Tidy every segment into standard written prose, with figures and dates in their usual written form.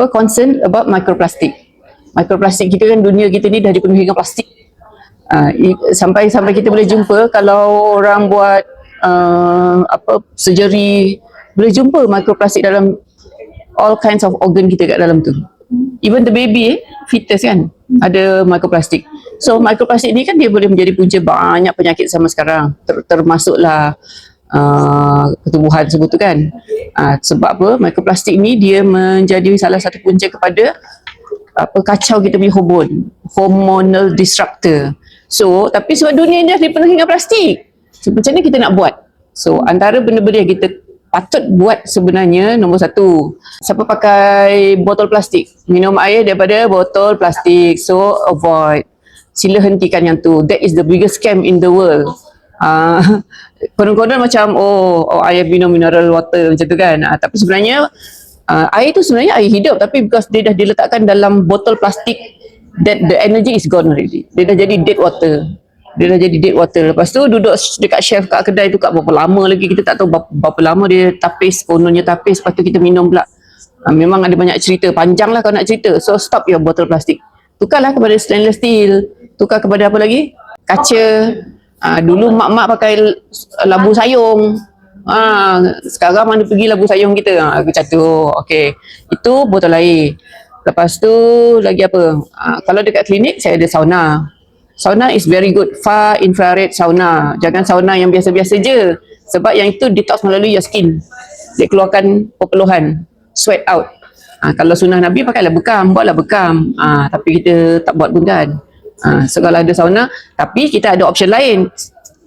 concern about microplastic. Microplastik kita kan, dunia kita ni dah dipenuhi dengan plastik. Sampai kita boleh jumpa kalau orang buat surgery, boleh jumpa microplastik dalam all kinds of organ kita kat dalam tu. Even the baby, fetus kan, ada microplastik. So microplastik ni kan dia boleh menjadi punca banyak penyakit sama sekarang, termasuklah ketubuhan sebut tu kan. Sebab apa? Microplastik ni dia menjadi salah satu punca kepada kacau kita punya hormonal disruptor. So tapi sebab dunia ni dah dipenuhi dengan plastik, so macam mana kita nak buat? So antara benda-benda yang kita patut buat sebenarnya, nombor satu, siapa pakai botol plastik, minum air daripada botol plastik, so avoid, sila hentikan yang tu. That is the biggest scam in the world. Konon-konon macam air minum mineral water macam tu kan, tapi sebenarnya air tu sebenarnya air hidup, tapi because dia dah diletakkan dalam botol plastik, that the energy is gone already. Dia dah jadi dead water. Lepas tu duduk dekat shelf kat kedai tu kat berapa lama lagi, kita tak tahu berapa lama dia tapis, kononnya tapis, lepas tu kita minum pula. Memang ada banyak cerita, panjang lah kalau nak cerita. So stop your botol plastik. Tukarlah kepada stainless steel, tukar kepada apa lagi? Kaca. Dulu mak-mak pakai labu sayung. Sekarang mana pergi labu sayung kita? Macam tu. Okay. Itu botol air. Lepas tu lagi apa? Kalau dekat klinik saya ada sauna. Sauna is very good. Far infrared sauna. Jangan sauna yang biasa-biasa je. Sebab yang itu detox melalui your skin. Dia keluarkan perpeluhan. Sweat out. Kalau sunnah Nabi pakailah bekam. Buatlah bekam. Tapi kita tak buat pun kan. So kalau ada sauna. Tapi kita ada option lain.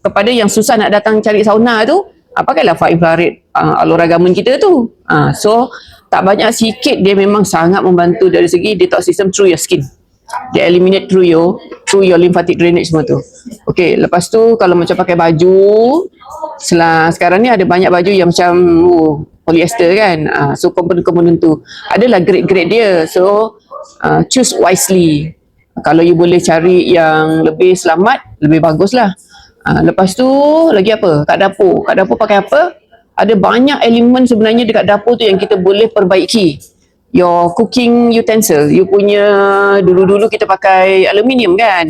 Kepada yang susah nak datang cari sauna tu, pakailah far infrared olahraga kita tu. So tak banyak sikit dia memang sangat membantu dari segi detox system through your skin. Dia eliminate through your lymphatic drainage semua tu. Okay, lepas tu kalau macam pakai baju, sekarang ni ada banyak baju yang macam polyester kan. So komponen-komponen tu adalah grade-grade dia. So choose wisely. Kalau you boleh cari yang lebih selamat, lebih bagus lah. Lepas tu lagi apa? Kat dapur pakai apa? Ada banyak elemen sebenarnya dekat dapur tu yang kita boleh perbaiki. Your cooking utensil, you punya, dulu-dulu kita pakai aluminium kan,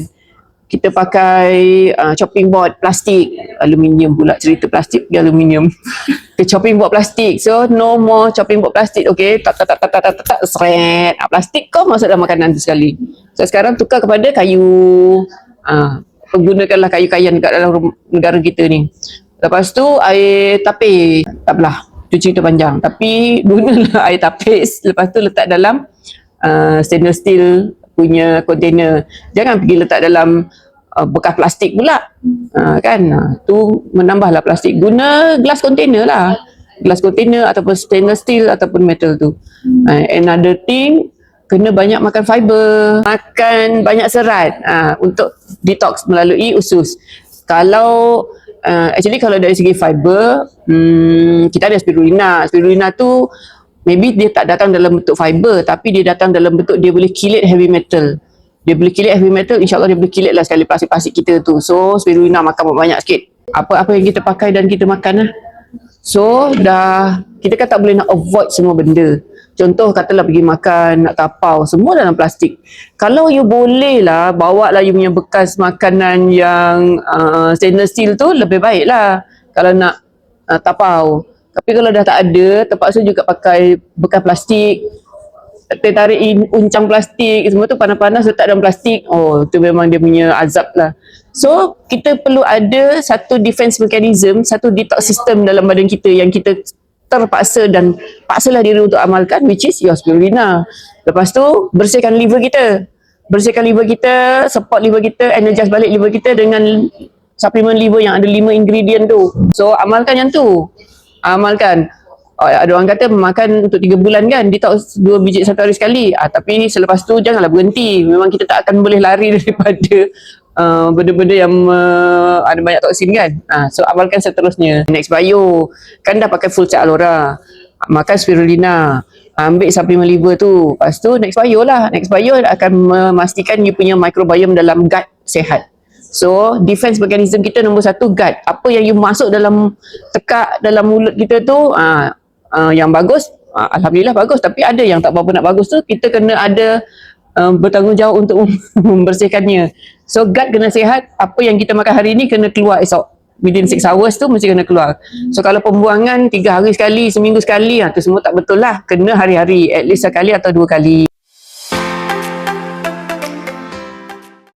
kita pakai chopping board plastik, aluminium pula, cerita plastik pergi aluminium. Ke chopping board plastik, so no more chopping board plastik. Okay, tak seret, plastik kau masuk dalam makanan tu sekali. So sekarang tukar kepada kayu, gunakanlah kayu kayan kat dalam negara kita ni. Lepas tu air tapis, tak apalah, tu cerita panjang. Tapi gunalah air tapis, lepas tu letak dalam stainless steel punya container. Jangan pergi letak dalam bekas plastik pula. Kan? Tu menambahlah plastik. Guna glass container lah. Glass container ataupun stainless steel ataupun metal tu. Another thing, kena banyak makan fiber. Makan banyak serat untuk detox melalui usus. Kalau actually kalau dari segi fiber, kita ada spirulina. Spirulina tu maybe dia tak datang dalam bentuk fiber, tapi dia datang dalam bentuk dia boleh kilit heavy metal. InsyaAllah dia boleh kilit lah sekali plastik-plastik kita tu. So spirulina makan banyak sikit. Apa-apa yang kita pakai dan kita makan lah. So dah, kita kan tak boleh nak avoid semua benda. Contoh katalah pergi makan, nak tapau, semua dalam plastik. Kalau you boleh lah, bawa lah you punya bekas makanan yang stainless steel tu, lebih baik lah kalau nak tapau. Tapi kalau dah tak ada, terpaksa juga pakai bekas plastik, tertarik uncang plastik, semua tu panas-panas letak dalam plastik. Tu memang dia punya azab lah. So kita perlu ada satu defense mechanism, satu detox system dalam badan kita yang kita terpaksa dan paksalah diri untuk amalkan, which is your spirulina. Lepas tu bersihkan liver kita, support liver kita, energize balik liver kita dengan suplemen liver yang ada 5 ingredient tu. So amalkan yang tu. Ada orang kata makan untuk 3 bulan kan, detox 2 biji satu hari sekali. Tapi selepas tu janganlah berhenti. Memang kita tak akan boleh lari daripada benda-benda yang ada banyak toksin kan. So amalkan seterusnya. Next Bio kan dah pakai full set Alora, makan spirulina, ambil suplemen liver tu. Lepas tu Next Bio lah. Next Bio akan memastikan you punya microbiome dalam gut sehat. So defense mechanism kita nombor 1 gut. Apa yang you masuk dalam tekak dalam mulut kita tu, yang bagus Alhamdulillah bagus, tapi ada yang tak berapa nak bagus tu, kita kena ada bertanggungjawab untuk membersihkannya. So gut kena sihat, apa yang kita makan hari ni kena keluar esok. Within 6 hours tu mesti kena keluar. So kalau pembuangan 3 hari sekali, seminggu sekali, tu semua tak betul lah. Kena hari-hari, at least sekali atau 2 kali.